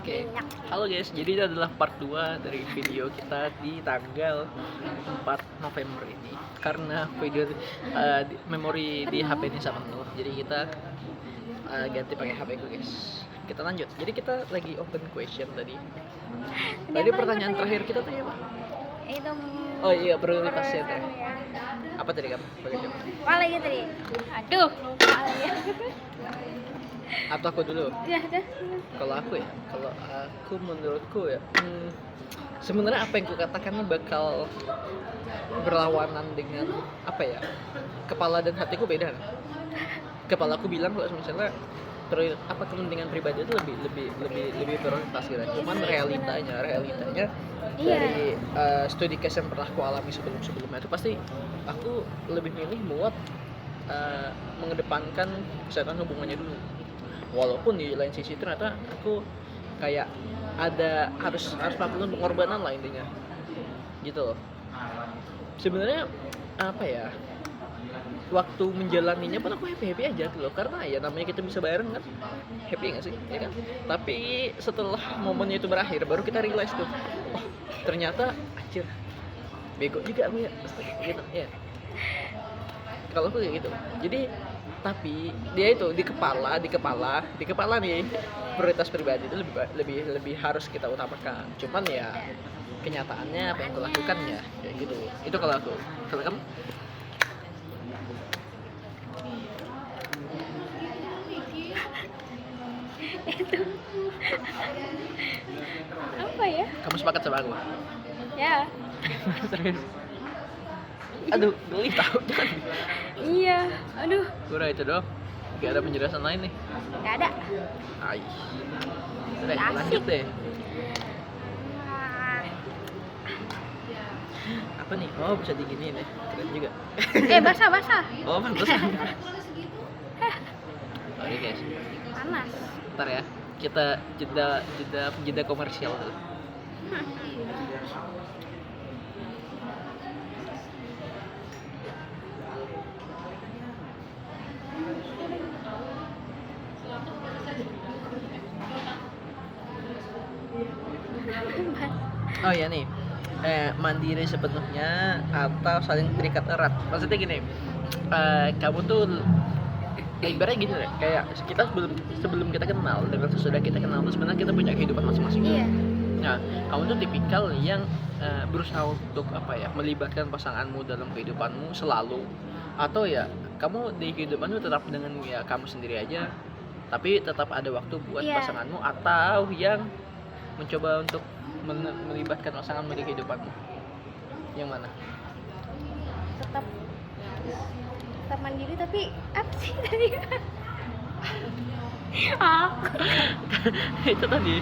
Oke. Halo guys, jadi ini adalah part 2 dari video kita di tanggal 4 November ini. Karena video memori di HP ini sama penuh, jadi kita ganti pakai HP ku guys. Kita lanjut. Jadi kita lagi open question tadi. Tadi pertanyaan terakhir kita tanya apa? Itu Oh iya, prioritasnya teh. Apa tadi kamu? apa lagi tadi? Aduh, lupa ya. Atau aku dulu? Ya, dah. Kalau aku menurutku ya, sebenarnya apa yang kukatakan bakal berlawanan dengan apa ya, kepala dan hatiku beda. Kepala aku bilang kalau misalnya kepentingan pribadi itu lebih prioritas gitu. Cuman realitanya dari studi case yang pernah aku alami sebelumnya itu pasti aku lebih milih muat mengedepankan kesehatan hubungannya dulu. Walaupun di lain sisi ternyata aku kayak harus melakukan pengorbanan lah intinya gitu loh. Sebenarnya apa ya, waktu menjalaninya pun aku happy aja gitu loh, karena ya namanya kita bisa bareng kan, happy nggak sih ya kan. Tapi setelah momennya itu berakhir baru kita realize tuh, oh ternyata anjir bego juga aku ya gitu ya. Kalau aku kayak gitu. Jadi tapi dia itu di kepala nih, prioritas pribadi itu lebih harus kita utamakan. Cuman ya kenyataannya apa yang aku lakukan ya kayak gitu. Itu kalau aku. Kalau kamu? Itu apa ya? Kamu sepakat sama aku? Ya. Serius? Aduh, geli tau jangan. Iya. Aduh, Udah itu doang. Gak ada penjelasan lain nih. nggak ada. Ai. Udah, Asik. lanjut deh. Ah. Apa nih? Oh, bisa diginiin ya. Keren juga. Basah. Oh, pantesan. Oke guys. Panas. Ntar ya. Kita jeda komersial dulu. Oh ya nih, mandiri sepenuhnya atau saling terikat erat. Maksudnya gini, kamu tuh ibaratnya gini deh, kayak kita sebelum kita kenal dengan sesudah kita kenal tuh sebenarnya kita punya kehidupan masing-masing. Iya. Nah, kamu tuh tipikal yang berusaha untuk apa ya, melibatkan pasanganmu dalam kehidupanmu selalu, atau ya kamu di kehidupanmu tetap dengan ya kamu sendiri aja, tapi tetap ada waktu buat Iya. pasanganmu, atau yang mencoba untuk melibatkan pasanganmu di kehidupanmu. Yang mana? Tetap mandiri tapi apa sih tadi? Itu tadi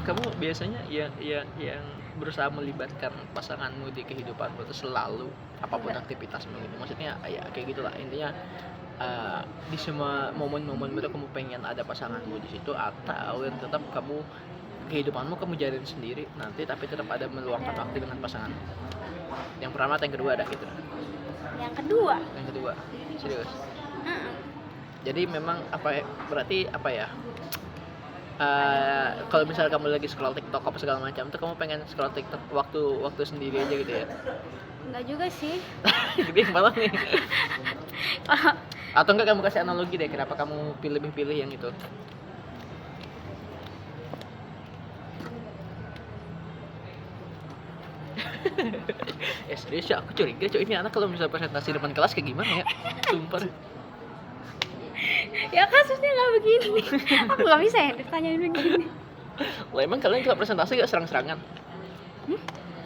kamu biasanya yang berusaha melibatkan pasanganmu di kehidupanmu itu selalu apapun aktivitasmu gitu. Maksudnya ya kayak gitulah intinya. Di semua momen-momen itu kamu pengen ada pasanganmu di situ, atau yang tetap kehidupanmu kamu jalin sendiri nanti, tapi tetap ada meluangkan waktu dengan pasangan. Yang pertama atau yang kedua ada gitu. Yang kedua. Serius. Jadi memang berarti apa ya? Kalau misalnya kamu lagi scroll TikTok apa segala macam tuh kamu pengen scroll TikTok waktu sendiri aja gitu ya? Enggak juga sih. Jadi yang malah nih. Atau enggak kamu kasih analogi deh, kenapa kamu pilih yang itu? Serius ya, aku curiga ini anak kalau misalnya presentasi depan kelas kayak gimana ya? Sumpah. Ya kasusnya nggak begini. Aku nggak bisa ya ditanyain begini. Lah emang kalian kalau presentasi gak serang-serangan?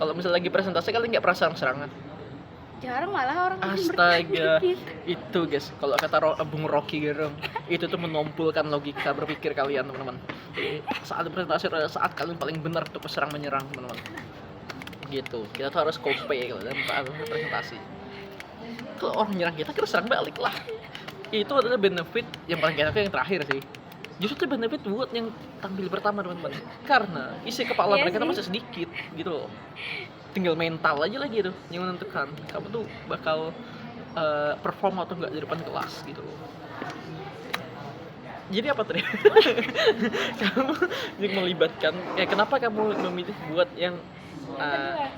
Kalau misalnya lagi presentasi kalian gak pernah serang-serangan? Jarang malah orang. Astaga, itu guys, kalau kata Bung Rocky Gerung, itu tuh menumpulkan logika berpikir kalian teman-teman. Saat presentasi adalah saat kalian paling benar untuk serang menyerang teman-teman. Gitu, kita tuh harus copy kalau dalam presentasi. Kalau orang nyerang kita serang balik lah. Itu adalah benefit yang paling enak yang terakhir sih. Justru itu benefit buat yang tampil pertama teman-teman, karena isi kepala mereka tuh masih sedikit gitu loh. Tinggal mental aja lagi tuh yang menentukan kamu tuh bakal perform atau enggak di depan kelas gitu loh. Jadi apa tadi? Kamu melibatkan kenapa kamu memilih buat yang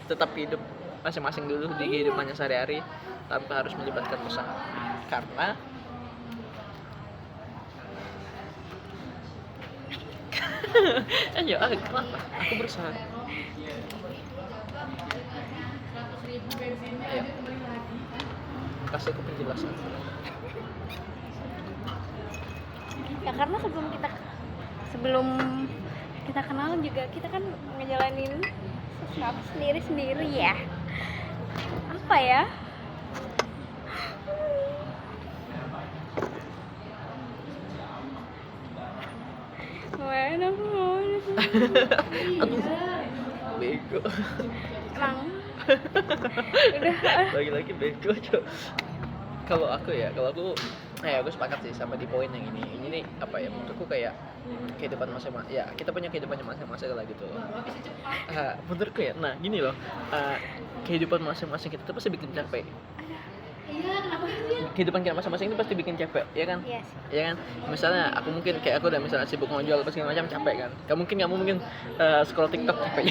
tetap hidup masing-masing dulu di kehidupannya sehari-hari tanpa harus melibatkan pasangan? Karena ayo, kenapa? Aku berusaha. Ayo, kasih aku penjelasan. Ya karena sebelum kita kenal juga kita kan ngejalanin sesuatu sendiri ya. Apa ya? Mana Aduh, bego. emang udah Lagi-lagi bego, Cok. Kalau aku sepakat sih sama di poin yang ini. Ini nih apa ya? Menurutku kayak kehidupan masing-masing. Ya, kita punya kehidupannya masing-masing lah gitu loh. Menurutku ya. Nah, gini loh. Kehidupan masing-masing kita tuh pasti bikin capek. Kehidupan kita masing-masing itu pasti bikin capek, ya kan? Iya sih. Ya kan? Misalnya aku udah misalnya sibuk ngojol apa segala macam, capek kan? Kamu mungkin scroll TikTok capek.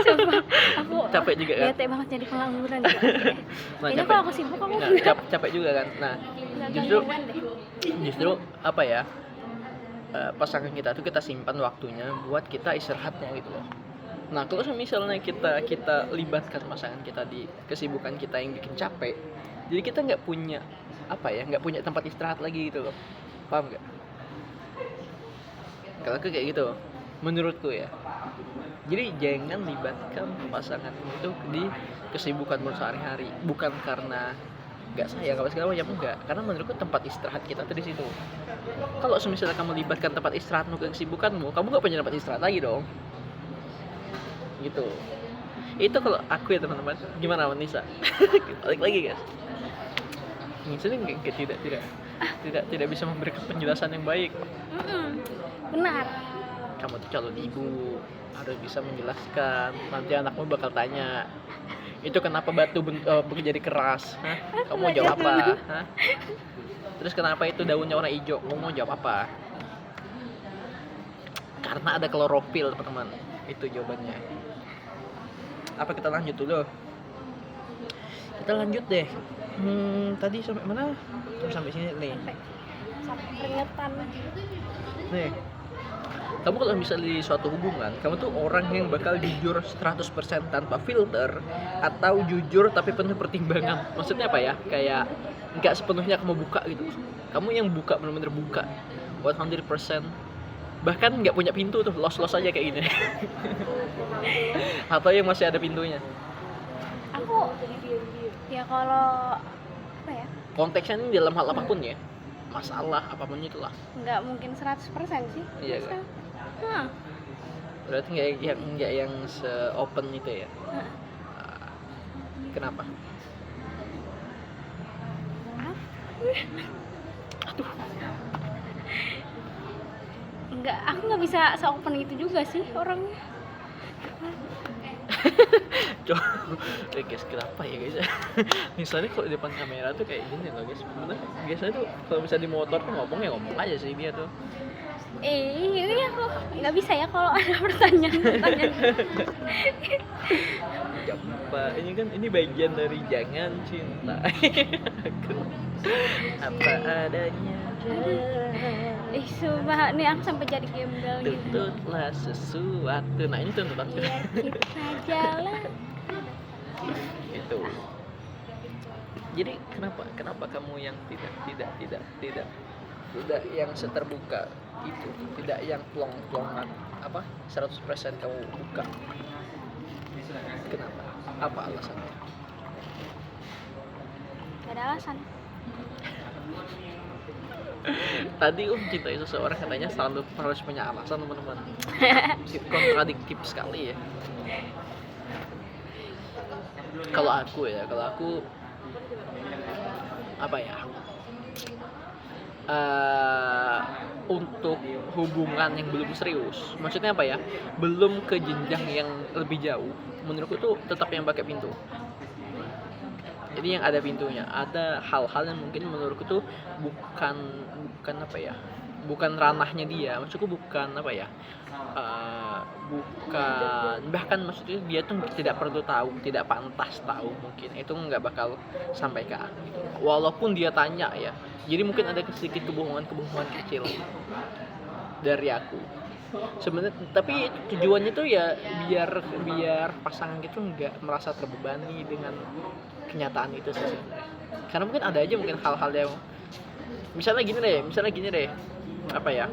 Coba aku Capek juga kan? bete banget jadi pengangguran gitu. Oke. Nah, Ini kalau aku sibuk aku Nah, capek juga kan? Nah, nggak justru gangguan deh. justru apa ya, pasangan kita tuh kita simpan waktunya buat kita istirahatnya gitu loh. Nah, kalau misalnya kita libatkan pasangan kita di kesibukan kita yang bikin capek, jadi kita nggak punya tempat istirahat lagi gitu loh. Paham nggak? Kalau aku kayak gitu menurutku ya. Jadi jangan libatkan pasangan itu di kesibukan sehari-hari, bukan karena nggak sayang apa segala macam, enggak, karena menurutku tempat istirahat kita tuh di situ. Kalau misalnya kamu libatkan tempat istirahatmu ke kesibukanmu, kamu nggak punya tempat istirahat lagi dong, gitu. Itu kalau aku ya teman-teman. Gimana Nisa? Balik lagi guys. Ini tidak bisa memberikan penjelasan yang baik. Benar. Kamu tuh calon ibu, harus bisa menjelaskan. Nanti anakmu bakal tanya, itu kenapa batu jadi keras? Hah? Kamu mau jawab apa? Hah? Terus kenapa itu daunnya warna hijau? Kamu mau jawab apa? Karena ada klorofil, teman-teman. Itu jawabannya. Apa kita lanjut dulu? Kita lanjut deh. Tadi sampai mana? Sampai sini nih. Sampai keringetan. Nih. Kamu kalau bisa di suatu hubungan, kamu tuh orang yang bakal jujur 100% tanpa filter, atau jujur tapi penuh pertimbangan. Maksudnya apa ya? Kayak nggak sepenuhnya kamu buka gitu. Kamu yang buka, benar-benar buka 100%. Bahkan nggak punya pintu tuh, los aja kayak gini. Atau yang masih ada pintunya. Aku ya kalau apa ya? Konteksnya ini dalam hal apapun ya. Masalah apapun itulah. Nggak mungkin 100% sih. Iya Bisa. kan? Hah. Berarti nggak yang se-open itu ya. Kenapa? Aduh. Enggak, aku nggak bisa se-open itu juga sih orangnya. Coba, guys, kenapa ya guys? Misalnya kalau di depan kamera tuh kayak gini loh guys. Bener, biasanya tuh kalau bisa di motor tuh ngomong aja sih dia tuh. Iya kok nggak bisa ya kalau ada pertanyaan. Ini bagian dari jangan cinta. Aku apa adanya. Sumpah nih aku sampai jadi gembel gitu. Tuntutlah sesuatu. Nah ini tuntutan. Biar kita jalan. Itu. Jadi kenapa kamu yang tidak yang seterbuka itu, tidak yang plong-plongan 100% kamu buka? Kenapa? Apa alasannya? Gak ada alasan. Tadi mencintai seseorang katanya selalu harus punya alasan, teman-teman. Kontradiktif sekali ya. Kalau aku apa ya? Untuk hubungan yang belum serius, maksudnya apa ya? Belum ke jenjang yang lebih jauh, menurutku tuh tetap yang pakai pintu. Jadi yang ada pintunya, ada hal-hal yang mungkin menurutku tuh bukan bukan apa ya, bukan ranahnya dia, maksudku bukan apa ya, bukan, bahkan maksudnya dia tuh tidak perlu tahu, tidak pantas tahu, mungkin itu nggak bakal sampai ke aku gitu. Walaupun dia tanya ya, jadi mungkin ada sedikit kebohongan kecil dari aku sebenarnya, tapi tujuannya tuh ya biar pasangan gitu nggak merasa terbebani dengan kenyataan itu sih sebenarnya. Karena mungkin ada aja mungkin hal-hal yang misalnya gini deh apa ya,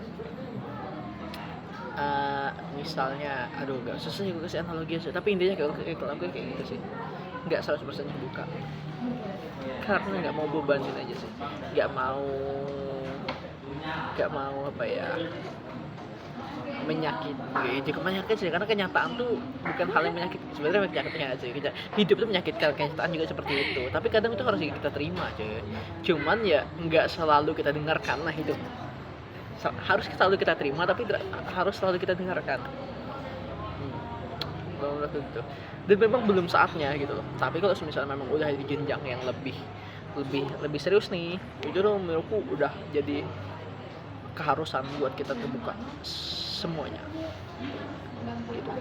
misalnya aduh gak susah juga kasih analogi sih, tapi intinya kalau aku kayak gitu sih, nggak 100% terbuka karena nggak mau bebanin aja sih, nggak mau apa ya, cukup menyakit sih, karena kenyataan tuh bukan hal yang menyakit sebenarnya, menyakitnya aja hidup tuh menyakitkan, kenyataan juga seperti itu, tapi kadang itu harus kita terima cuy, cuman ya nggak selalu kita dengarkan lah, hidup harus selalu kita terima tapi harus selalu kita dengarkan. Gitu. Dan memang belum saatnya gitu loh, tapi kalau misalnya memang udah di jenjang yang lebih serius nih, itu tuh menurutku udah jadi keharusan buat kita terbuka semuanya gitu.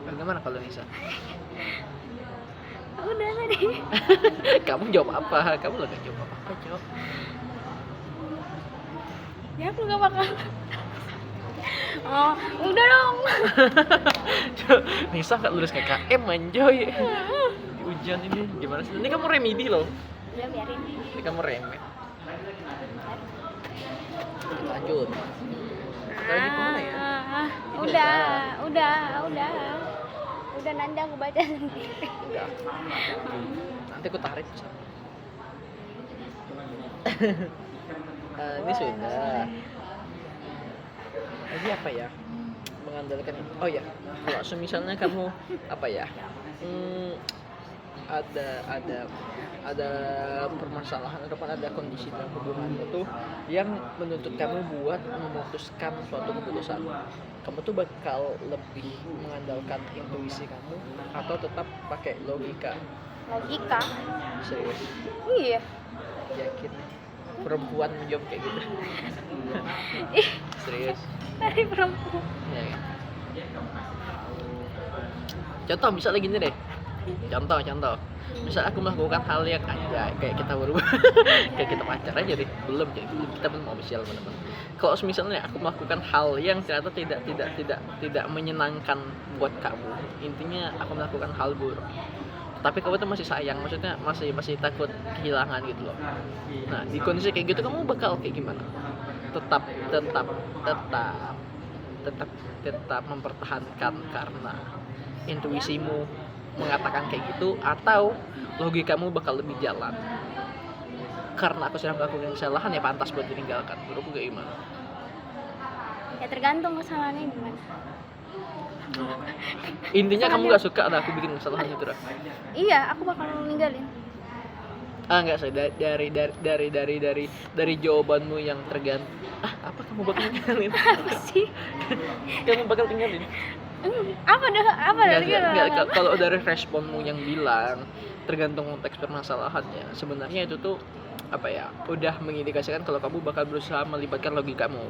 Bagaimana kalau Nisa? Udah tadi. Kamu jawab apa? Kamu lo gak jawab apa jawab? Ya aku gak bakal. Oh, udah dong. Nisa gak lulus KKM anjoy. Di ujian ini gimana sih? Ini kamu remedi loh. Udah biarin. Ini kamu remet. Lanjut. Lagi kemana ya? Udah nanti aku baca sendiri. Udah. Nanti aku tarik. Ini sudah. Lagi apa ya? Mengandalkan ini. Oh ya, kalau misalnya kamu apa ya? Ada permasalahan ataupun ada kondisi dalam hubungan itu yang menuntut kamu buat memutuskan suatu keputusan, kamu tuh bakal lebih mengandalkan intuisi kamu atau tetap pakai logika? Serius? Iya. Yakin perempuan menjawab kayak gitu? Serius? Dari perempuan. Ya, ya. Contoh misalnya gini deh, contoh misal aku melakukan hal yang kayak kita baru kayak kita pacar aja deh, belum kita belum official teman-teman. Kalau misalnya aku melakukan hal yang ternyata tidak menyenangkan buat kamu, intinya aku melakukan hal buruk, tapi kamu tuh masih sayang, maksudnya masih takut kehilangan gitu loh. Nah di kondisi kayak gitu kamu bakal kayak gimana? Tetap mempertahankan karena intuisimu mengatakan kayak gitu, atau logikamu bakal lebih jalan karena aku sudah melakukan kesalahan ya pantas buat ditinggalkan? Menurutku kayak gimana? Ya tergantung kesalahannya gimana. Intinya kamu nggak suka ada aku bikin kesalahan itu dah. Iya, aku bakal ninggalin. Enggak sih, dari jawabanmu yang tergantung. Apa kamu bakal ninggalin? Apa sih? Kamu bakal tinggalin? Apa dari Kalau dari responmu yang bilang tergantung konteks permasalahannya, sebenarnya itu tuh apa ya, udah mengindikasikan kalau kamu bakal berusaha melibatkan logikamu,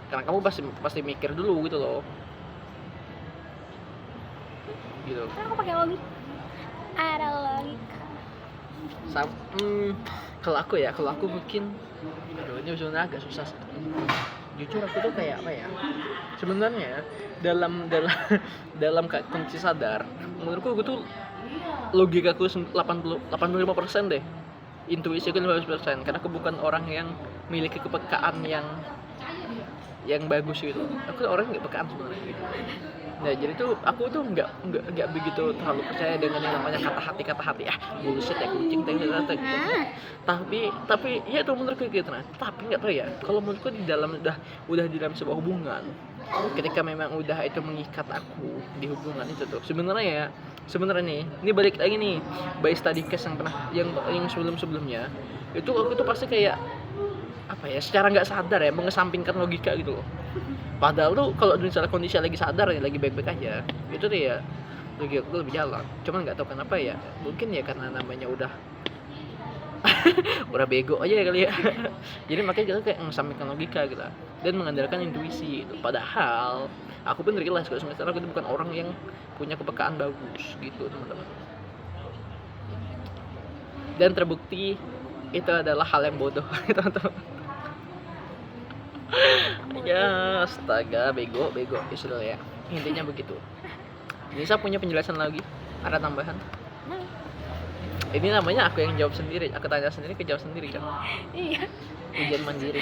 karena kamu pasti mikir dulu gitu loh, gitu. Aku pakai logika. Ada logika. Kalau aku mungkin, aduh ini sebenarnya agak susah sih. Jujur aku tuh kayak apa ya, sebenarnya dalam kondisi sadar, menurutku aku tuh logikaku 85% deh, intuisiku 15%, karena aku bukan orang yang memiliki kepekaan yang bagus gitu. Aku tuh orang nggak pekaan sebenarnya gitu. Nah jadi tuh aku tuh nggak begitu terlalu percaya dengan yang namanya kata hati bullshit ya, kucing gitu. Tapi ya itu menurutku gitu. Nah tapi nggak tahu ya, kalau menurutku di dalam udah di dalam sebuah hubungan, ketika memang udah itu mengikat aku di hubungan itu tuh, sebenarnya nih ini balik lagi nih by study case yang sebelumnya itu, aku tuh pasti kayak apa ya, secara nggak sadar ya mengesampingkan logika gitu loh. Padahal tuh kalau misalnya kondisi lagi sadar ya, lagi baik-baik aja, itu tuh ya logika gue lebih jalan. Cuman nggak tahu kenapa ya, mungkin ya karena namanya udah udah bego aja ya kali ya. Jadi makanya kita kayak mengesampingkan logika gitu dan mengandalkan intuisi gitu. Padahal aku pun realize kalau semester aku itu bukan orang yang punya kepekaan bagus gitu teman-teman. Dan terbukti itu adalah hal yang bodoh teman-teman. Ya astaga, bego ya sudah ya, intinya begitu. Nisa punya penjelasan lagi, ada tambahan? Nah, Ini namanya aku yang jawab sendiri, aku tanya sendiri, kejawab sendiri kan. iya, Ujian mandiri.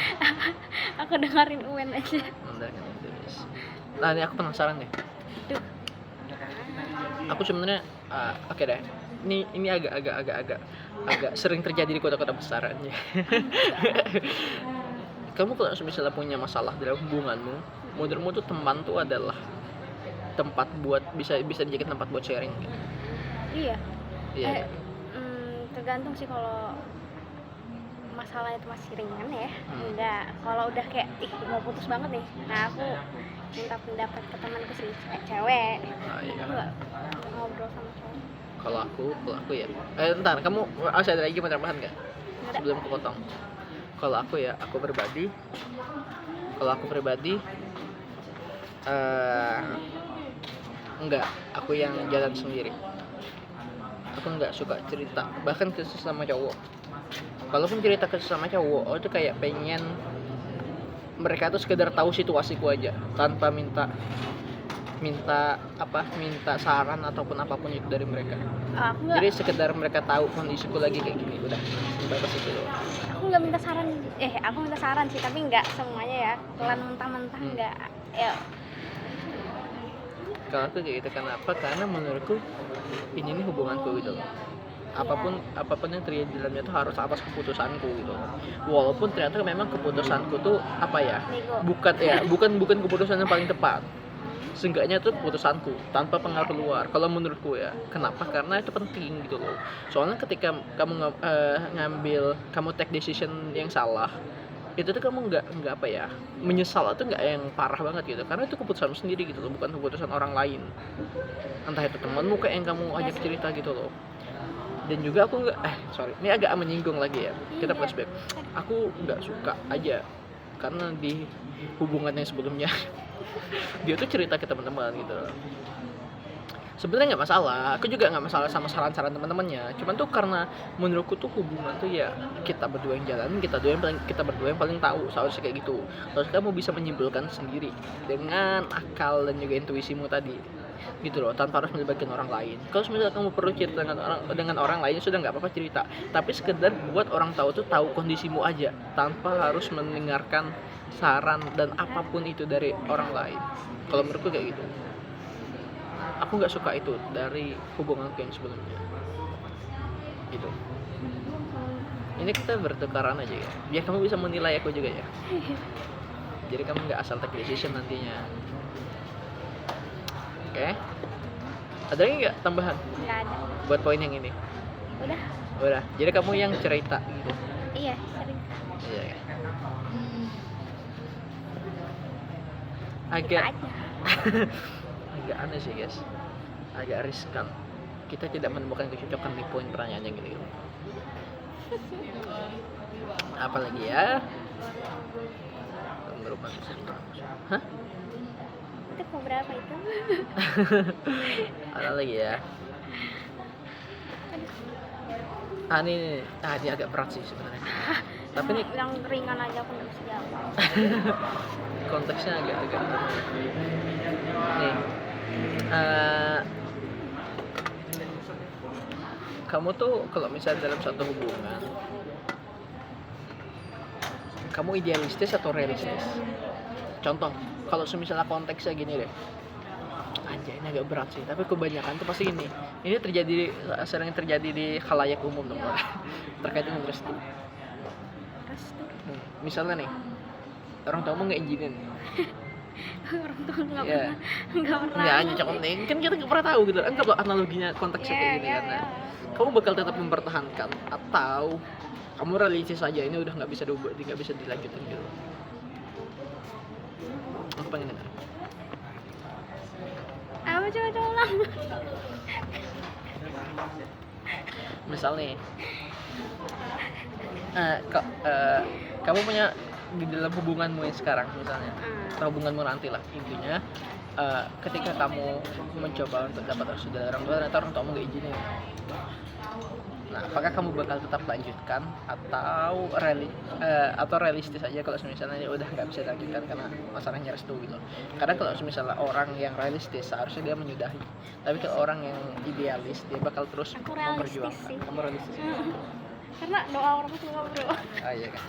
aku dengerin UN aja. Bener kan, terus. Nah ini aku penasaran deh. Duh. Aku sebenarnya oke deh. Ini agak sering terjadi di kota-kota besar aja. Kamu kalau misalnya punya masalah dalam hubunganmu, menurutmu tuh teman tuh adalah tempat buat bisa dijadikan tempat buat sharing gitu. Iya. Iya. Tergantung sih, kalau masalah itu masih ringan ya. Hmm. Enggak, kalau udah kayak mau putus banget nih. Nah, aku minta pendapat ke temanku sih, cewek. Nah, iya. Aku nggak ngobrol sama cowok. Kalau aku ya. Ntar kamu ada lagi mau tambahan nggak? Nggak ada. Sebelum aku potong. Kalau aku ya, aku pribadi enggak, aku yang jalan sendiri. Aku nggak suka cerita, bahkan ke sesama cowok. Kalaupun cerita ke sesama cowok, aku tuh kayak pengen mereka tuh sekedar tahu situasiku aja, tanpa minta saran ataupun apapun itu dari mereka. Aku nggak. Jadi sekedar mereka tahu kondisiku lagi kayak gini, udah batas itu doang. Aku nggak minta saran. Aku minta saran sih, tapi nggak semuanya ya. Pelan mentah-mentah nggak. Ya. Kalau aku kayak gitu, kenapa? Karena menurutku ini nih hubunganku gitu loh. Apapun yang terjadi di dalamnya itu harus atas keputusanku gitu loh. Walaupun ternyata memang keputusanku tuh apa ya? Nego. Bukan keputusan yang paling tepat. Seenggaknya itu keputusanku tanpa pengaruh luar. Kalau menurutku ya, kenapa? Karena itu penting gitu loh. Soalnya ketika kamu kamu take decision yang salah, itu tuh kamu nggak apa ya, menyesal atau nggak yang parah banget gitu, karena itu keputusanmu sendiri gitu loh, bukan keputusan orang lain, entah itu temanmu kayak yang kamu ajak cerita gitu loh. Dan juga aku nggak ini agak menyinggung lagi ya, kita flashback. Aku nggak suka aja karena di hubungan yang sebelumnya dia tuh cerita ke teman-teman gitu loh. Sebenarnya nggak masalah, aku juga nggak masalah sama saran-saran teman-temannya. Cuman tuh karena menurutku tuh hubungan tuh ya kita berdua yang jalanin, kita berdua yang paling tahu, seharusnya kayak gitu. Terus kamu bisa menyimpulkan sendiri dengan akal dan juga intuisimu tadi, gitu loh, tanpa harus melibatkan orang lain. Kalau misalnya kamu perlu cerita dengan orang lain, sudah nggak apa-apa cerita. Tapi sekedar buat orang tahu tuh tahu kondisimu aja, tanpa harus mendengarkan saran dan apapun itu dari orang lain. Kalau menurutku kayak gitu. Aku nggak suka itu dari hubunganku yang sebelumnya gitu. Ini kita bertukaran aja ya, biar kamu bisa menilai aku juga ya. Jadi kamu nggak asal take decision nantinya. Oke. Ada lagi nggak tambahan Nggak ada. buat poin yang ini? Udah. Jadi kamu yang cerita gitu. Iya, sering. Iya ya. Kita Agak aja. agak aneh sih guys, agak riskan. Kita tidak menemukan kecocokan di poin pertanyaannya gitu. Apalagi ya? Hah? Itu mau berapa itu? Ada lagi ya? Ini agak berat sih sebenarnya. Tapi nih yang ringan aja aku nggak bisa jawab. konteksnya agak nih. Kamu tuh kalau misalnya dalam satu hubungan, kamu idealistis atau realistis? Contoh, kalau misalnya konteksnya gini deh, anjay ini agak berat sih, tapi kebanyakan tuh pasti ini sering terjadi di khalayak umum dong, terkait dengan restu. Misalnya nih, orang tua nggak izinin. Orang tua nggak Yeah. pernah. Nggak hanya cakep nih, kan kita nggak pernah tahu gitu. Kan kalau analoginya konteksnya kayak gini kan, kamu bakal tetap mempertahankan atau kamu realistis aja ini udah nggak bisa dilanjutin gitu. Aku pengen dengar. Kenapa cowok lama? Misal nih, kamu punya di dalam hubunganmu yang sekarang misalnya, atau hubunganmu nanti lah intinya, ketika kamu mencoba untuk dapat restu dari orang tua, ternyata orang tuamu nggak izinin. Nah, apakah kamu bakal tetap lanjutkan atau realistis aja kalau misalnya dia udah nggak bisa dilanjutkan karena masalahnya restu gitu? Karena kalau misalnya orang yang realistis seharusnya dia menyudahi, tapi kalau orang yang idealis dia bakal terus Aku realistis memperjuangkan. sih. Kamu realistis? Karena doa orang tua bro. Ah iya kan.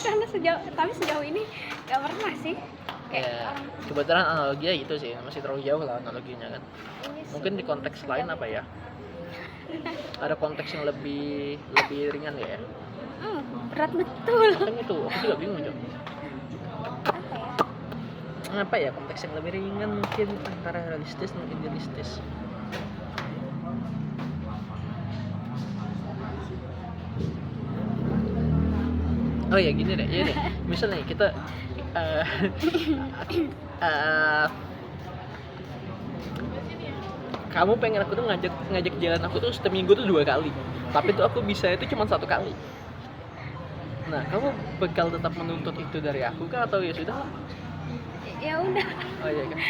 Karena sejauh ini nggak pernah sih. Kayak Ya, orang kebetulan analoginya gitu sih, masih terlalu jauh lah analoginya kan. ini sih. Mungkin di konteks lain apa ya? Ada konteks yang lebih ringan ya. Berat betul. Kan itu, aku juga bingung Cok. Apa ya? Apa ya konteks yang lebih ringan mungkin antara realistis dan idealistis. Oh ya gini deh, misalnya kita eh, eh, kamu pengen aku tuh ngajak jalan aku tuh seminggu tuh 2 kali, tapi tuh aku bisa itu cuma 1 kali. Nah, kamu bakal tetap menuntut itu dari aku kah atau ya sudah? Ya udah. Oh iya kan.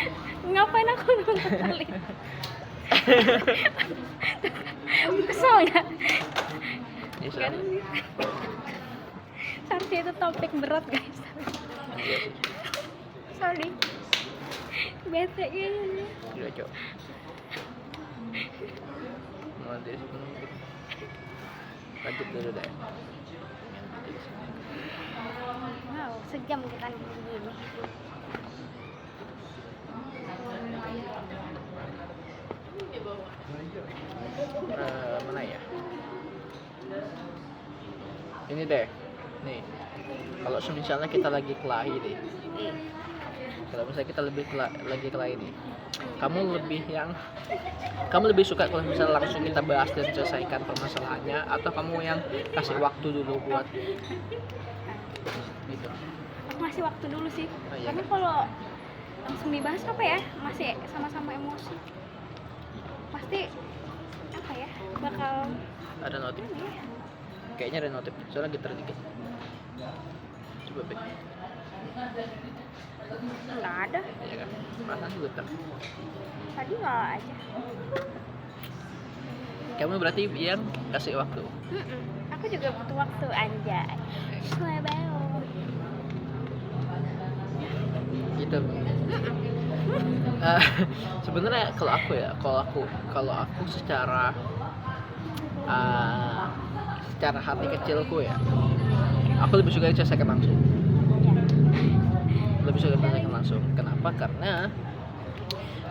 Ngapain aku nonton kali? Kesel nggak? Ya Kan? sudah. Seharusnya itu topik berat guys. Iya sih. Sorry. Bete kayaknya. Iya, Cok. Mau dari situ mungkin. Lanjut dulu deh. Wow, sejam kita begini. Mana ya? Ini deh. Nih. Kalau misalnya kita lagi kelahi nih. Kalau misalnya kita lagi kelahi nih. Kamu lebih suka kalau misalnya langsung kita bahas dan selesaikan permasalahannya, atau kamu yang kasih waktu dulu buat gitu? Aku ngasih waktu dulu sih. Oh, iya. Karena kalau langsung dibahas apa ya, masih sama-sama emosi. Pasti apa ya, bakal Ada notif? apa ya? Kayaknya ada notif. Soalnya getar dikit. Coba Bek. Nggak ada. Iya kan? Perasaan getar. Tadi nggak aja. Kamu berarti yang kasih waktu. Aku juga butuh waktu anjay. Swebeo. Gitu. Sebenarnya kalau aku secara hati kecilku ya, aku lebih suka diselesaikan langsung. Kenapa? Karena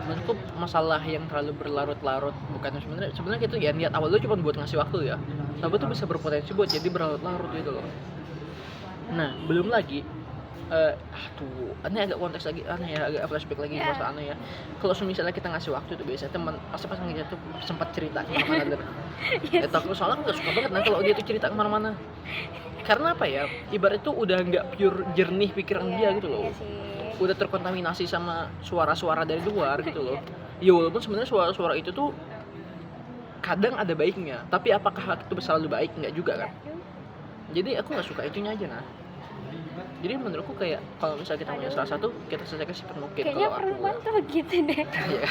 menurutku masalah yang terlalu berlarut-larut, bukan sebenarnya gitu ya, niat awal itu cuma buat ngasih waktu ya, tapi itu bisa berpotensi buat jadi berlarut-larut gitu loh. Nah, belum lagi ini agak konteks lagi aneh ya, agak flashback lagi masa aneh ya. Kalau misalnya kita ngasih waktu itu biasanya teman pas kita tuh sempat cerita kemana-mana dan aku soalnya nggak suka banget kalau dia tuh cerita kemana-mana, karena apa ya, ibarat itu udah nggak pure jernih pikiran dia gitu loh. Iya sih. Udah terkontaminasi sama suara-suara dari luar gitu loh. Ya walaupun sebenarnya suara-suara itu tuh kadang ada baiknya, tapi apakah itu selalu baik? Enggak juga kan. Jadi aku nggak suka itunya aja nah. Jadi menurutku kayak kalau misalnya kita punya salah satu, kita selesaikan sepenuh mungkin. Kayaknya Kalau aku perempuan tuh begitu deh. iya.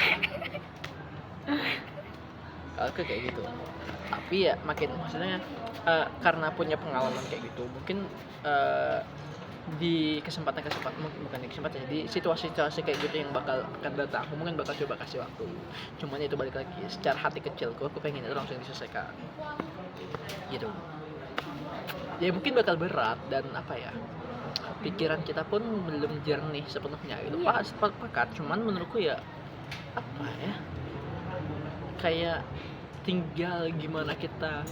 Aku kayak gitu. Tapi ya maksudnya karena punya pengalaman kayak gitu, mungkin di kesempatan di situasi-situasi kayak gitu yang bakal akan datang, aku mungkin bakal coba kasih waktu. Cuman itu balik lagi, secara hati kecilku aku pengen itu langsung diselesaikan gitu. Ya mungkin bakal berat dan apa ya, pikiran kita pun belum jernih sepenuhnya gitu. Pakat, cuman menurutku ya apa ya, kayak tinggal gimana kita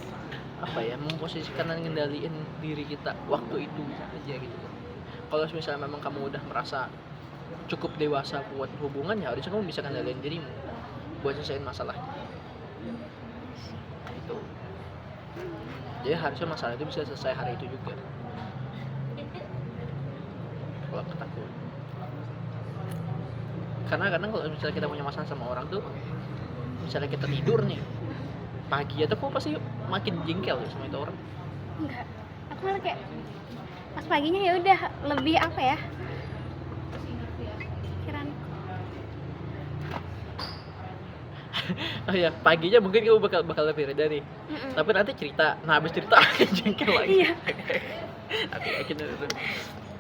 apa ya, memposisikan dan ngendaliin diri kita waktu itu aja gitu. Kalau misalnya memang kamu udah merasa cukup dewasa buat hubungan, ya harusnya kamu bisa kendaliin dirimu buat selesaiin masalah itu. Jadi harusnya masalah itu bisa selesai hari itu juga. Kalau kataku, Karena kadang kalau misalnya kita punya masalah sama orang tuh, misalnya kita tidur nih pagi aja kok pasti makin jengkel sama itu orang. Enggak, aku malah kayak pas paginya ya udah lebih apa ya, pikiran. Oh ya, paginya mungkin kamu bakal lebih reda nih. Mm-mm. Tapi nanti cerita, nah habis cerita akan jengkel lagi. Iya. Aku yakin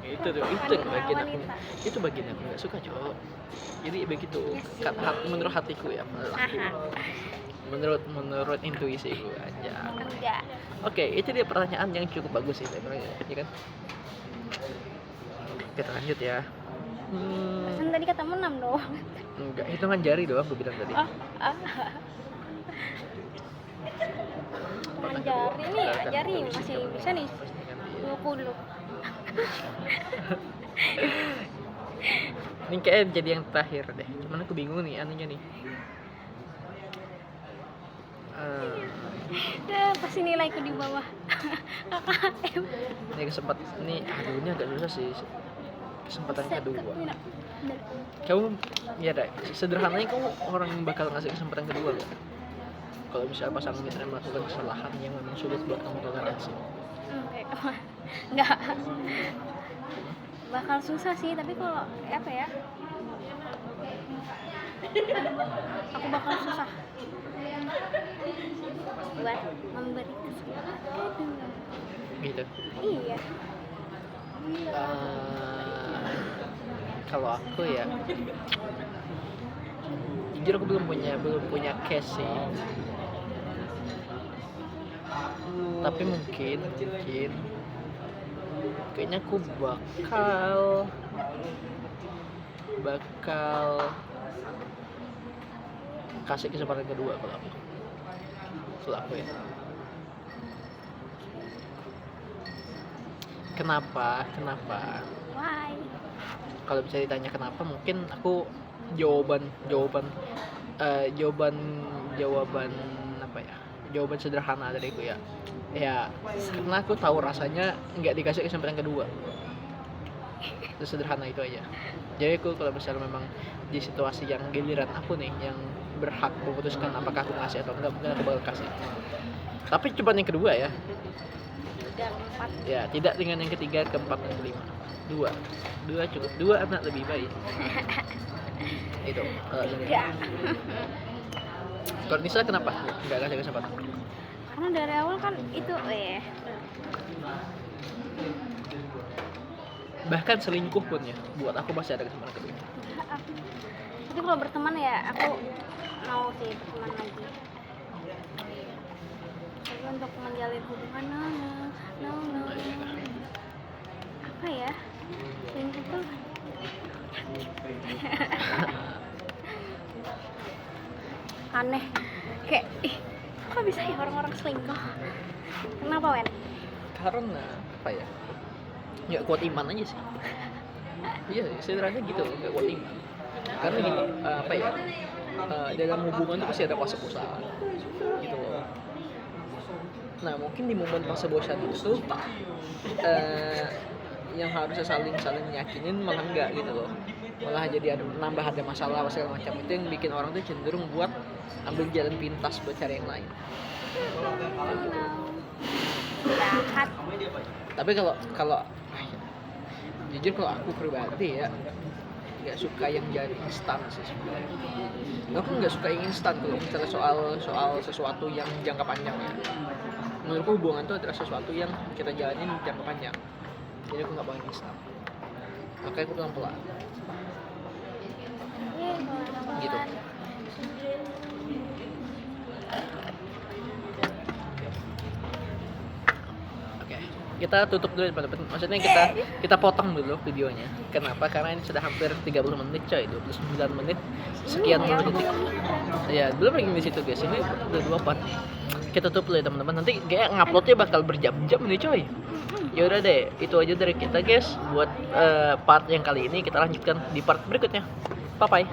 itu tuh bagian aku, itu bagian aku nggak suka cowok. Jadi begitu, menurut hatiku ya, Aha. menurut intuisiku aja. Enggak. Oke, itu dia pertanyaan yang cukup bagus sih sebenarnya, ya kan? Kita lanjut ya. Kan tadi katamu 6 doang. Enggak, hitungan jari doang gue bilang tadi. Tangan jari nih, jari masih bisa nih. Dulu. Ini kayak jadi yang terakhir deh. Cuman aku bingung nih anunya nih. Ya, pasti nilaiku di bawah KKM. Ini kesempatan ini, aduh ini agak susah sih. Kesempatan kedua. Bener. Kamu ya deh, sederhananya kamu orang yang bakal ngasih kesempatan kedua loh. Kalau misalnya pasangan kita melakukan kesalahan yang memang sulit buat kamu toleransi. Enggak. Bakal susah sih, tapi kalau apa ya? Aku bakal susah buat memberi kesempatan kedua. Gitu. Iya. Kalau aku ya, jujur aku belum punya case sih. Tapi mungkin kayaknya aku bakal kasih kesempatan kedua kalau aku ya. Kenapa? Why? Kalau bisa ditanya kenapa, mungkin aku jawaban apa ya? Jawaban sederhana dariku ya. Ya, karena aku tahu rasanya nggak dikasih kesempatan kedua. Sederhana itu aja. Jadi aku kalau misalnya memang di situasi yang giliran aku nih yang berhak memutuskan apakah aku ngasih atau enggak, mungkin aku bakal kasih. Tapi cuma yang kedua ya. Udah 4. Ya, tidak dengan yang ketiga, keempat, dan kelima. Dua cukup. 2 anak lebih baik. Itu. Enggak. Kalau Nisa kenapa nggak kasih kesempatan? Karena dari awal kan itu Bahkan selingkuh pun ya, buat aku masih ada kesempatan kedua. tapi kalau berteman ya aku mau sih berteman lagi. Tapi untuk menjalin hubungan no. Apa ya? Selingkuh tuh aneh. Kayak kok bisa ya orang-orang selingkuh? Kenapa, Wen? Karena apa ya? Nggak kuat iman aja sih. Iya, sederhananya gitu, nggak kuat iman. Karena gini, apa ya? Dalam hubungan tuh pasti ada fase bosan, gitu loh. Nah, mungkin di momen fase bosan itu yang harusnya saling yakinin malah enggak gitu loh. Malah jadi ada masalah segala macam, itu yang bikin orang tuh cenderung buat ambil jalan pintas buat cari yang lain. Jahat. Tapi kalau jujur kalau aku pribadi ya nggak suka yang jadi instan sih sebenarnya. Aku nggak suka yang instan kalau misalnya soal sesuatu yang jangka panjang ya. Menurutku hubungan itu adalah sesuatu yang kita jalanin jangka panjang. Jadi aku nggak mau yang instan. Makanya aku pelan-pelan. Gitu. Oke, kita tutup dulu teman-teman. Maksudnya kita potong dulu videonya. Kenapa? Karena ini sudah hampir 30 menit coy, 29 menit sekian puluh detik. Ya, belum lagi di situ guys. Ini udah 2 part. Kita tutup dulu ya teman-teman. Nanti kayak nguploadnya bakal berjam-jam nih coy. Ya udah deh, itu aja dari kita guys buat part yang kali ini. Kita lanjutkan di part berikutnya. Bye bye.